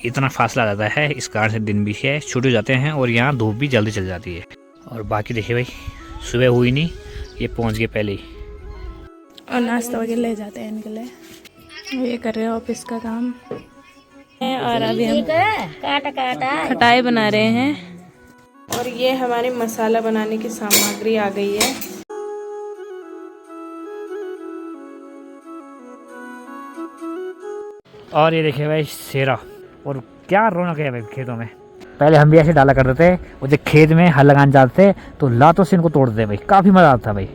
इतना फासला आ जाता है, इस कारण से दिन भी है छूट हो जाते हैं और यहाँ धूप भी जल्दी चल जाती है। और बाकी देखिए भाई, सुबह हुई नहीं, ये पहुँच गए पहले ही और नाश्ता वगैरह ले जाते हैं इनके लिए। ये कर रहे हैं ऑफिस का काम और अभी हम खटाई बना रहे हैं। और ये हमारी मसाला बनाने की सामग्री आ गई है। और ये देखिए भाई शेरा, और क्या रौनक है भाई खेतों में। पहले हम भी ऐसे डाला करते थे, वो जब खेत में हल लगाने जाते थे तो लातों से इनको तोड़ते थे भाई, काफ़ी मज़ा आता था भाई।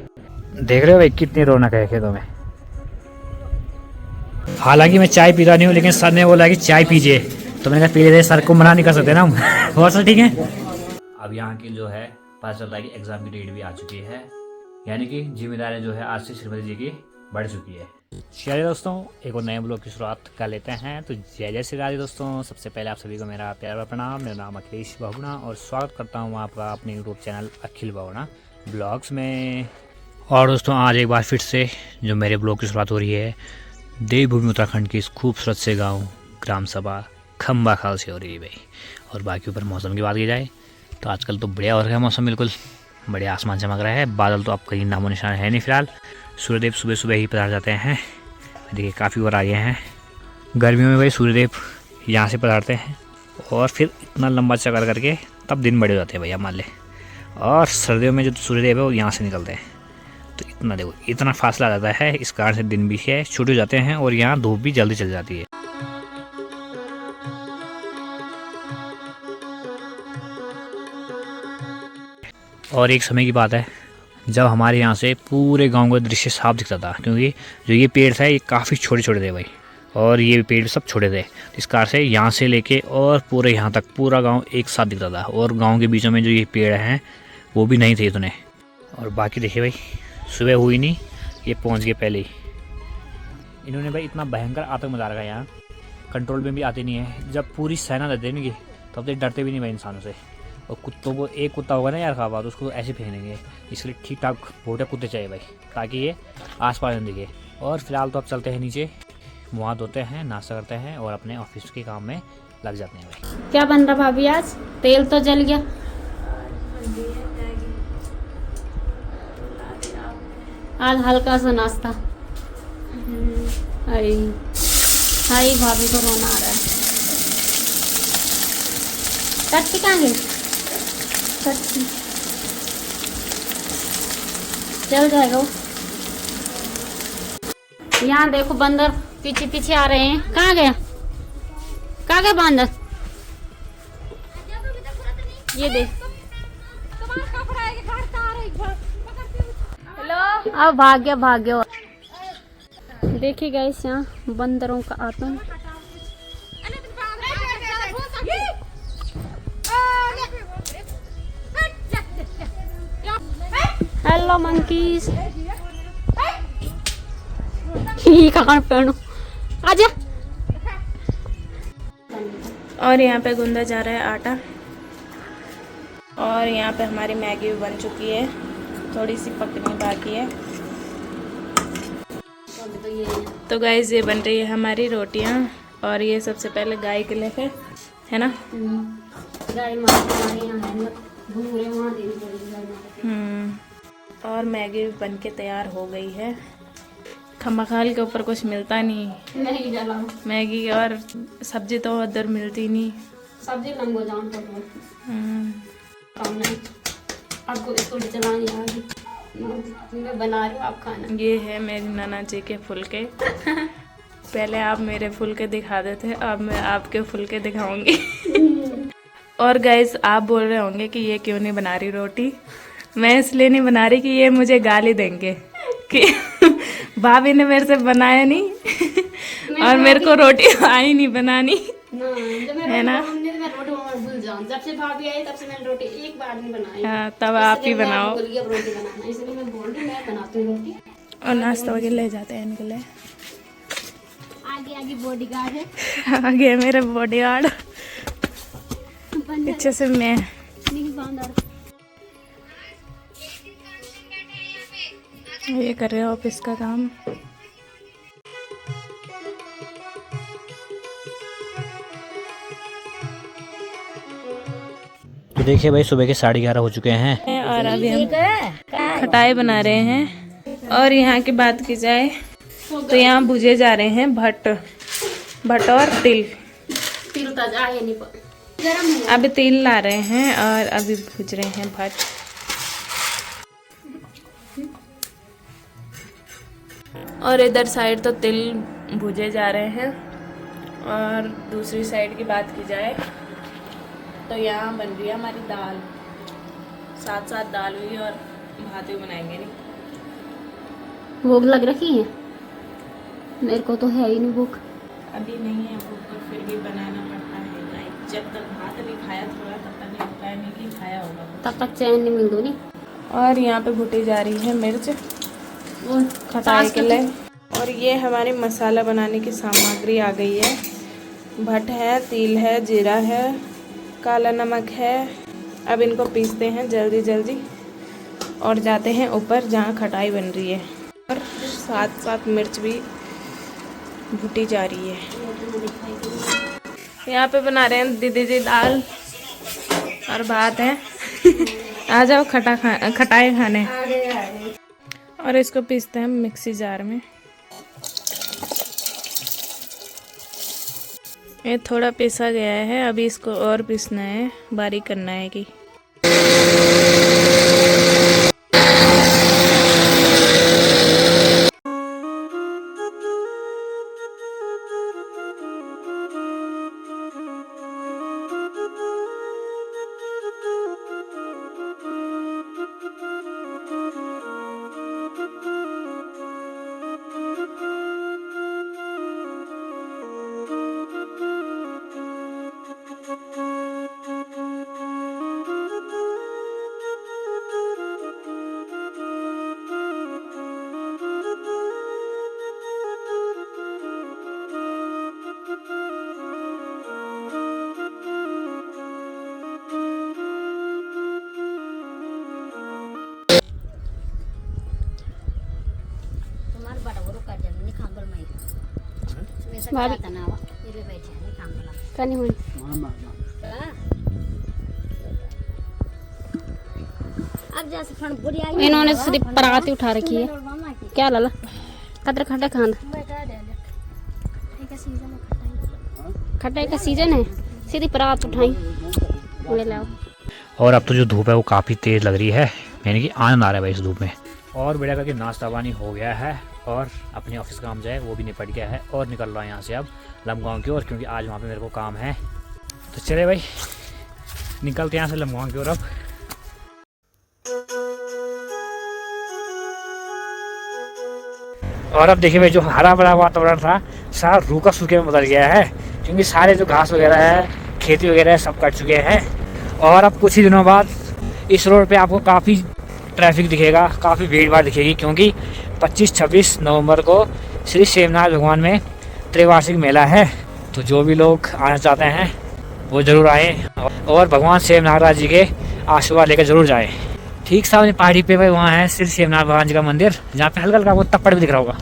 देख रहे हो भाई कितनी रौनक है खेतों में। हालांकि मैं चाय पीता नहीं हूँ, लेकिन सर ने बोला कि चाय पीजिए, तो मैंने कहा पी लेते, सर को मना नहीं कर सकते ना हम। और सर ठीक है। अब यहाँ की जो है पता चलता है कि एग्ज़ाम की डेट भी आ चुकी है, यानी कि जिम्मेदारी जो है आज से श्रीमती जी की बढ़ चुकी है। चलिए दोस्तों, एक और नए ब्लॉग की शुरुआत कर लेते हैं। तो जय जय श्री राधे दोस्तों। सबसे पहले आप सभी को मेरा प्यार प्रणाम। मेरा नाम अखिलेश बहुगुणा और स्वागत करता हूँ आपका अपने यूट्यूब चैनल अखिल बहुगुणा ब्लॉग्स में। और दोस्तों आज एक बार फिर से जो मेरे ब्लॉग की शुरुआत हो रही है देवभूमि उत्तराखंड की इस खूबसूरत से गाँव ग्राम सभा खम्बा खाल से हो रही है भाई। और बाकी ऊपर मौसम की बात की जाए तो आजकल तो बढ़िया हो रहा है मौसम, बिल्कुल बढ़िया आसमान चमक रहा है। बादल तो अब कहीं नामो निशान है नहीं फिलहाल। सूर्यदेव सुबह सुबह ही पधार जाते हैं, देखिए काफ़ी बार आ गए हैं। गर्मियों में भाई सूर्यदेव यहाँ से पधारते हैं और फिर इतना लंबा चक्कर करके तब दिन बड़े हो जाते हैं भैया मान ले। और सर्दियों में जो सूर्यदेव है वो यहाँ से निकलते हैं, तो इतना देखो इतना फासला आ जाता है, इस कारण से दिन भी है छूट हो जाते हैं और यहाँ धूप भी जल्दी चल जाती है। और एक समय की बात है जब हमारे यहाँ से पूरे गांव का दृश्य साफ दिखता था, क्योंकि जो ये पेड़ था ये काफ़ी छोटे छोटे थे भाई, और ये पेड़ सब छोटे थे। इस कारण से यहाँ से लेके और पूरे यहाँ तक पूरा गांव एक साथ दिखता था, और गांव के बीचों में जो ये पेड़ हैं वो भी नहीं थे इतने। और बाकी देखिए भाई, सुबह हुई नहीं, ये पहुँच गए पहले ही। इन्होंने भाई इतना भयंकर आतंक मचा रखा है यहाँ, कंट्रोल में भी आते नहीं है। जब पूरी सेना रहती है इनकी तब तो डरते भी नहीं भाई इंसानों से। और कुत्तों को एक कुत्ता होगा ना यार खावा तो उसको ऐसे फेंकेंगे, इसलिए ठीक ठाक भोटे कुत्ते चाहिए भाई, ताकि ये आसपास न दिखे। और फिलहाल तो अब चलते हैं नीचे, वहाँ धोते हैं, नाश्ता करते हैं और अपने ऑफिस के काम में लग जाते हैं भाई। क्या बन रहा भाभी? आज तेल तो जल गया। आज हल्का सा नाश्ता। हाय भाभी को रोना आ रहा है। कच्ची कहाँ गई? कच्ची चल जाएगा वो। यहाँ देखो बंदर पीछे पीछे आ रहे हैं। कहाँ गया? कहाँ गया बंदर? ये देख। हेलो, अब भाग गया। देखिए गाइस यहाँ बंदरों का आतंक। Hello monkeys. कहाँ पहनो? आजा। और यहाँ पे गूंदा जा रहा है आटा। और यहाँ पे हमारी मैगी भी बन चुकी है, थोड़ी सी पकनी बाकी है। तो गाइस ये बन रही है हमारी रोटियाँ, और ये सबसे पहले गाय के लिए है ना। और मैगी भी बन के तैयार हो गई है। खम्बाखाल के ऊपर कुछ मिलता नहीं डाला मैगी, और सब्जी तो उधर मिलती नहीं। सब्जी लंगो जान तो आपको इसको चलानी आ गई। मैं बना रही हूँ, आप खाना। ये है मेरी नाना जी के फुलके। पहले आप मेरे फुलके दिखा देते, अब मैं आपके फुलके दिखाऊंगी। और गाइस आप बोल रहे होंगे कि ये क्यों नहीं बना रही रोटी। मैं इसलिए नहीं बना रही कि ये मुझे गाली देंगे कि भाभी ने मेरे से बनाया नहीं और मेरे को रोटी आई नहीं बनानी, है ना। जब से भाभी आई तब से मैंने रोटी एक बार नहीं बनाई। हाँ, तब आप ही बनाओ। रोटी बनाना, इसलिए मैं बोल रही हूँ मैं बनाती हूँ रोटी। और नाश्ता वगैरह ले जाते हैं इनके लिए। आगे बॉडीगार्ड है। आगे मेरे बॉडीगार्ड, पीछे से मैं। ये कर रहे हैं ऑफिस का काम। देखिए भाई सुबह के 11:30 हो चुके हैं और अभी हम खटाई बना रहे हैं। और यहाँ की बात की जाए तो यहाँ भुजे जा रहे हैं भट्ट और तिल। अभी तिल ला रहे हैं और अभी भुज रहे हैं भट्ट। और इधर साइड तो तिल भुजे जा रहे हैं। और दूसरी साइड की बात की जाए तो यहाँ बन रही है हमारी दाल, साथ साथ दाल भी और भात भी बनाएंगे। नहीं भूख लग रखी है मेरे को तो है ही नहीं भूख। अभी नहीं है भूख पर फिर भी बनाना पड़ता है गाइस। जब तक भात नहीं खाया थोड़ा तब तक लगता है नहीं कि खाया होगा, तब तक चैन नहीं मिल दो नहीं। और यहाँ पे भुटी जा रही है मिर्च खटाई के लिए। और ये हमारी मसाला बनाने की सामग्री आ गई है। भट्ट है, तिल है, जीरा है, काला नमक है। अब इनको पीसते हैं जल्दी जल्दी और जाते हैं ऊपर जहाँ खटाई बन रही है। और साथ साथ मिर्च भी भुटी जा रही है। यहाँ पे बना रहे हैं दीदी जी दाल और भात है। आ जाओ खटाई खाने। और इसको पीसते हैं मिक्सी जार में। ये थोड़ा पीसा गया है, अभी इसको और पीसना है, बारीक करना है कि इन्होंने सिर्फ पराती उठा रखी है। क्या लाला कदर खटा खान खटाई का सीजन है, सीधी परात उठाई ले लाओ। और अब तो जो धूप है वो काफ़ी तेज़ लग रही है, यानी कि आनंद आ रहा है भाई इस धूप में। और बढ़िया करके नाश्ता पानी हो गया है और अपने ऑफिस काम जो है वो भी निपट गया है और निकल रहा है यहाँ से अब लमगांव की ओर, क्योंकि आज वहाँ पे मेरे को काम है। तो चले भाई निकलते हैं यहाँ से लमगांव की ओर अब। और अब देखिए भाई जो हरा भरा वातावरण था सारा रूखा सूखे में बदल गया है, क्योंकि सारे जो घास वगैरह है, खेती वगैरह है, सब कट चुके हैं। और अब कुछ ही दिनों बाद इस रोड पे आपको काफ़ी ट्रैफिक दिखेगा, काफ़ी भीड़ भाड़ दिखेगी, क्योंकि 25-26 नवंबर को श्री सेमनाथ भगवान में त्रिवार्षिक मेला है। तो जो भी लोग आना चाहते हैं वो ज़रूर आएँ और भगवान सेमनाथ जी के आशीर्वाद लेकर ज़रूर जाएँ। ठीक सामने पहाड़ी पे भाई वहाँ है श्री सेमनाथ भगवान जी का मंदिर, जहाँ पे हल्का हल्का वो तप्पड़ भी दिख रहा होगा।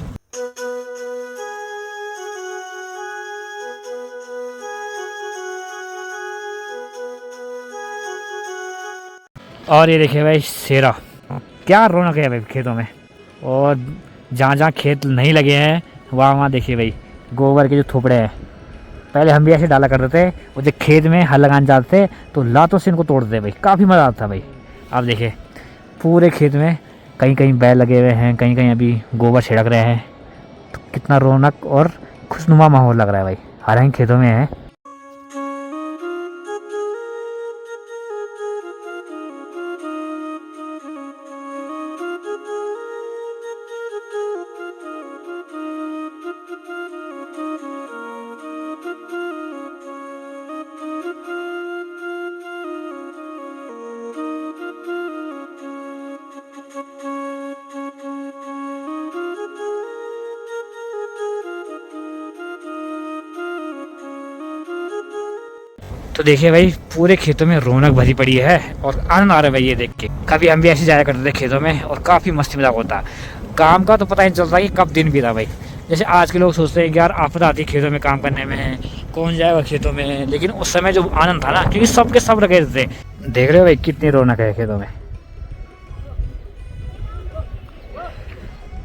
और ये देखिए भाई शेरा, क्या रौनक है भाई खेतों में। और जहाँ जहाँ खेत नहीं लगे हैं वहाँ देखिए भाई गोबर के जो थोपड़े हैं, पहले हम भी ऐसे डाला करते थे, वो जब खेत में हल लगाने जाते थे तो लातों से इनको तोड़ते थे भाई, काफ़ी मज़ा आता था भाई। अब देखिए पूरे खेत में कहीं कहीं बैल लगे हुए हैं, कहीं कहीं अभी गोबर छिड़क रहे हैं, तो कितना रौनक और खुशनुमा माहौल लग रहा है भाई, हालांकि खेतों में है। तो देखिए भाई पूरे खेतों में रौनक भरी पड़ी है और आनंद आ रहा है भाई ये देख के। कभी हम भी ऐसे जाया करते थे खेतों में और काफ़ी मस्ती मजाक होता। काम का तो पता नहीं चलता कि कब दिन बीता भाई, जैसे आज के लोग सोचते हैं कि यार आपदा आती खेतों में काम करने में, कौन जाएगा खेतों में, लेकिन उस समय जो आनंद था ना, क्योंकि सबके सब लगे थे। देख रहे हो भाई कितनी रौनक है खेतों में।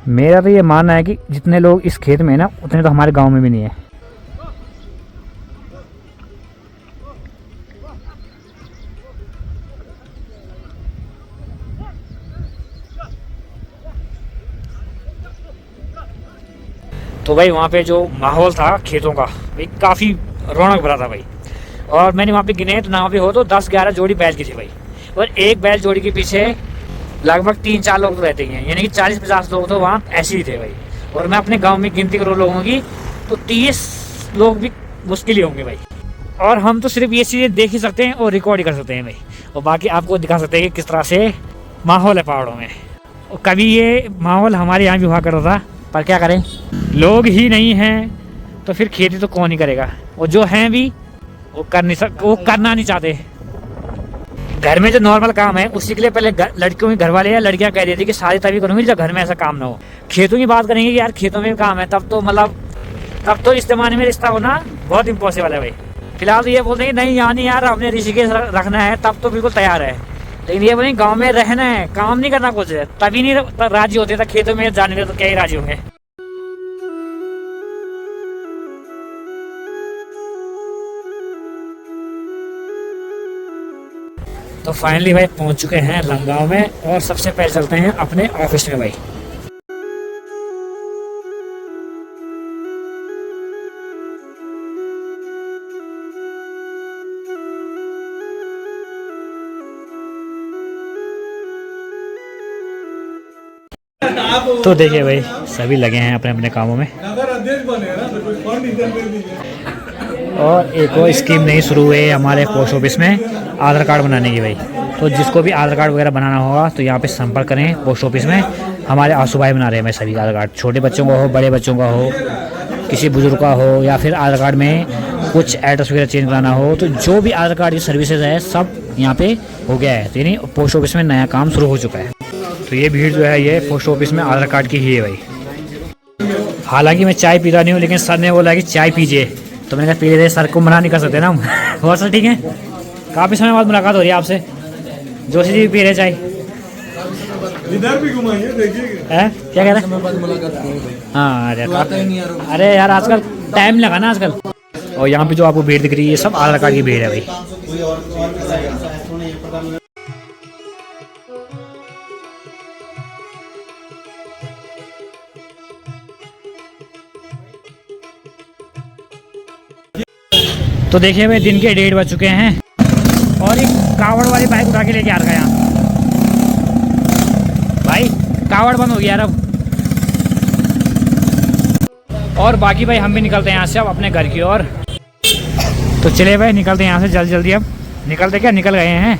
मेरा तो ये मानना है कि जितने लोग इस खेत में है ना, उतने तो हमारे गांव में भी नहीं है। तो भाई वहाँ पे जो माहौल था खेतों का, भाई काफ़ी रौनक भरा था भाई। और मैंने वहाँ पे गिने तो ना भी हो तो 10-11 जोड़ी बैल की थी भाई। और एक बैल जोड़ी के पीछे लगभग 3-4 लोग तो रहते ही हैं, यानी कि 40-50 लोग तो वहाँ ऐसे ही थे भाई। और मैं अपने गांव में गिनती करो लोगों की तो 30 लोग भी मुश्किल ही होंगे भाई। और हम तो सिर्फ ये चीज़ें देख ही सकते हैं और रिकॉर्ड ही कर सकते हैं भाई, और बाकी आपको दिखा सकते हैं कि किस तरह से माहौल है पहाड़ों में। और कभी ये माहौल हमारे यहाँ भी हुआ करता था, पर क्या करें, लोग ही नहीं हैं तो फिर खेती तो कौन ही करेगा। और जो हैं भी वो करना नहीं चाहते। घर में जो नॉर्मल काम है उसी के लिए पहले लड़कियों के घर वाले या लड़कियां कह देती कि शादी तभी करूंगी जब घर में ऐसा काम ना हो। खेतों की बात करेंगे कि यार खेतों में काम है, तब तो इस जमाने में रिश्ता होना बहुत इम्पॉसिबल है भाई। फिलहाल तो ये बोलते हैं कि नहीं यहाँ नहीं यार, अपने ऋषिकेश रखना है, तब तो बिल्कुल तैयार है। लेकिन ये बोलेंगे गाँव में रहना है, काम नहीं करना कुछ है, तभी नहीं राजी होते था खेतों में जाने के, तो क्या ही राजी होंगे। तो फाइनली भाई पहुंच चुके हैं लंगाव में, और सबसे पहले चलते हैं अपने ऑफिस में भाई। तो देखिए भाई सभी लगे हैं अपने अपने कामों में, और एक और स्कीम नई शुरू हुई है हमारे पोस्ट ऑफिस में आधार कार्ड बनाने की भाई। तो जिसको भी आधार कार्ड वगैरह बनाना होगा तो यहाँ पे संपर्क करें पोस्ट ऑफिस में। हमारे आंसू भाई बना रहे हैं भाई सभी आधार कार्ड, छोटे बच्चों का हो, बड़े बच्चों का हो, किसी बुजुर्ग का हो, या फिर आधार कार्ड में कुछ एड्रेस वगैरह चेंज कराना हो, तो जो भी आधार कार्ड की सर्विसेज है सब यहाँ पे हो गया है। तो यानी पोस्ट ऑफिस में नया काम शुरू हो चुका है। तो ये भीड़ जो है ये पोस्ट ऑफिस में आधार कार्ड की ही है भाई। हालांकि मैं चाय पीता नहीं हूँ, लेकिन सर ने बोला कि चाय पीजिए, तो मैंने कहा पी लेते, सर को मना नहीं कर सकते ना हम। और सर ठीक है, काफ़ी समय बाद मुलाकात हो रही है आपसे। जोशी जी भी पी रहे चाय, इधर भी घुमाइए देखिए। है क्या कह रहे हैं? हाँ अरे यार आजकल टाइम लगा ना आजकल। और यहाँ पे जो आपको भीड़ दिख रही है ये सब आधार कार्ड की भीड़ है भाई। तो देखिए भाई दिन के 1:30 बज चुके हैं, और एक कावड़ वाली बाइक उठा के लेके आ रखा है यहाँ भाई। कावड़ बंद हो गया यार अब। और बाकी भाई हम भी निकलते हैं यहाँ से अब अपने घर की ओर। तो चले भाई निकलते हैं यहाँ से जल्दी जल्दी। अब निकलते क्या, निकल गए हैं।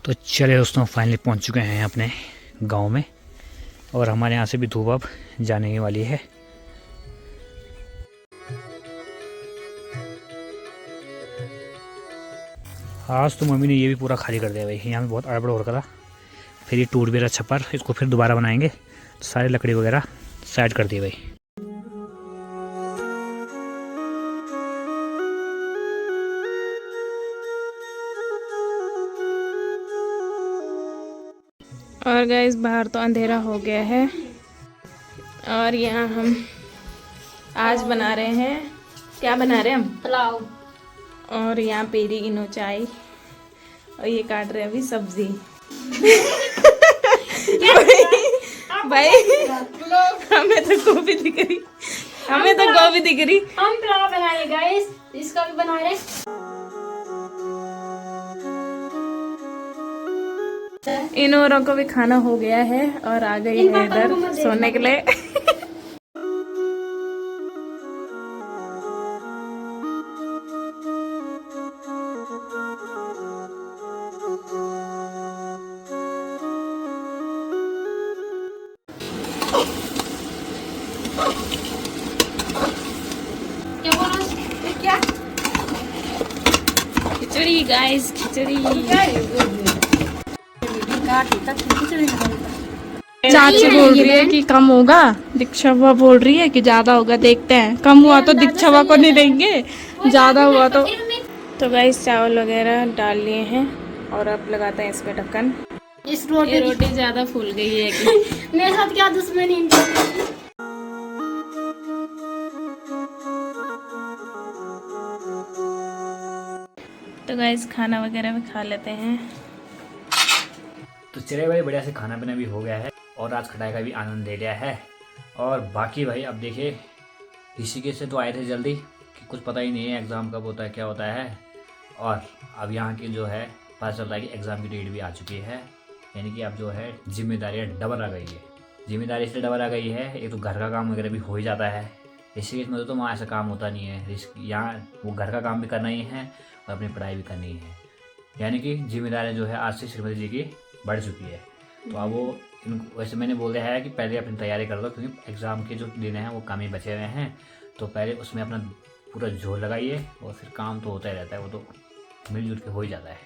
तो चले दोस्तों फाइनली पहुंच चुके हैं अपने गांव में, और हमारे यहाँ से भी धूप अब जाने ही वाली है। आज तो मम्मी ने ये भी पूरा खाली कर दिया भाई, यहाँ में बहुत अड़बड़ हो रखा था। फिर ये टूट भी रहा छप्पर, इसको फिर दोबारा बनाएंगे, तो सारी लकड़ी वगैरह साइड कर दी भाई। और गाइस बाहर तो अंधेरा हो गया है, और यहाँ हम आज बना रहे हैं, क्या बना रहे हैं हम? पुलाव। और यहाँ पेरी इनो चाय, और ये काट रहे हैं अभी सब्जी। भाई हमें तो गोभी दिख रही, हमें तो गोभी दिख रही। हम पुलाव बनाए गाइस, इसका भी बना रहे। इन औरों को भी खाना हो गया है और आ गई है इधर सोने के लिए। गाइस खिचड़ी। चाची बोल रही है कि कम होगा, दीक्षा बुआ बोल रही है कि ज्यादा होगा, देखते हैं। कम हुआ तो दीक्षा बुआ को नहीं देंगे, ज्यादा हुआ तो गाइस चावल वगैरह डाल लिए हैं और अब लगाते हैं इसमें ढक्कन। इस ये रोटी ज्यादा फूल गई है कि मेरे साथ क्या दुश्मनी इनकी। तो गाइस खाना वगैरह भी खा लेते हैं। तो चले भाई, बढ़िया से खाना पीना भी हो गया है और आज खटाई का भी आनंद ले लिया है। और बाकी भाई अब देखिए, ऋषिकेश से तो आए थे जल्दी कि कुछ पता ही नहीं है एग्ज़ाम कब होता है क्या होता है। और अब यहाँ की जो है पता चल रहा है कि एग्ज़ाम की डेट भी आ चुकी है। यानी कि अब जो है जिम्मेदारियाँ डबल आ गई है। जिम्मेदारी इसलिए डबल आ गई है, एक तो घर का काम वगैरह भी हो ही जाता है। ऋषिकेश में तो वहाँ ऐसा काम होता नहीं है। यहाँ वो घर का काम भी करना ही है और अपनी पढ़ाई भी करनी है। यानी कि जिम्मेदारियाँ जो है आज से श्रीमती जी की बढ़ चुकी है। तो अब वो वैसे मैंने बोला है कि पहले अपनी तैयारी कर लो, क्योंकि एग्ज़ाम के जो दिन हैं वो कम ही बचे हुए हैं। तो पहले उसमें अपना पूरा जोर लगाइए और फिर काम तो होता ही रहता है, वो तो मिलजुल के हो ही जाता है।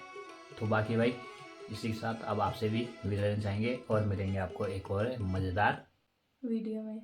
तो बाकी भाई इसी के साथ अब आपसे भी विदा लेना चाहेंगे और मिलेंगे आपको एक और मज़ेदार वीडियो में।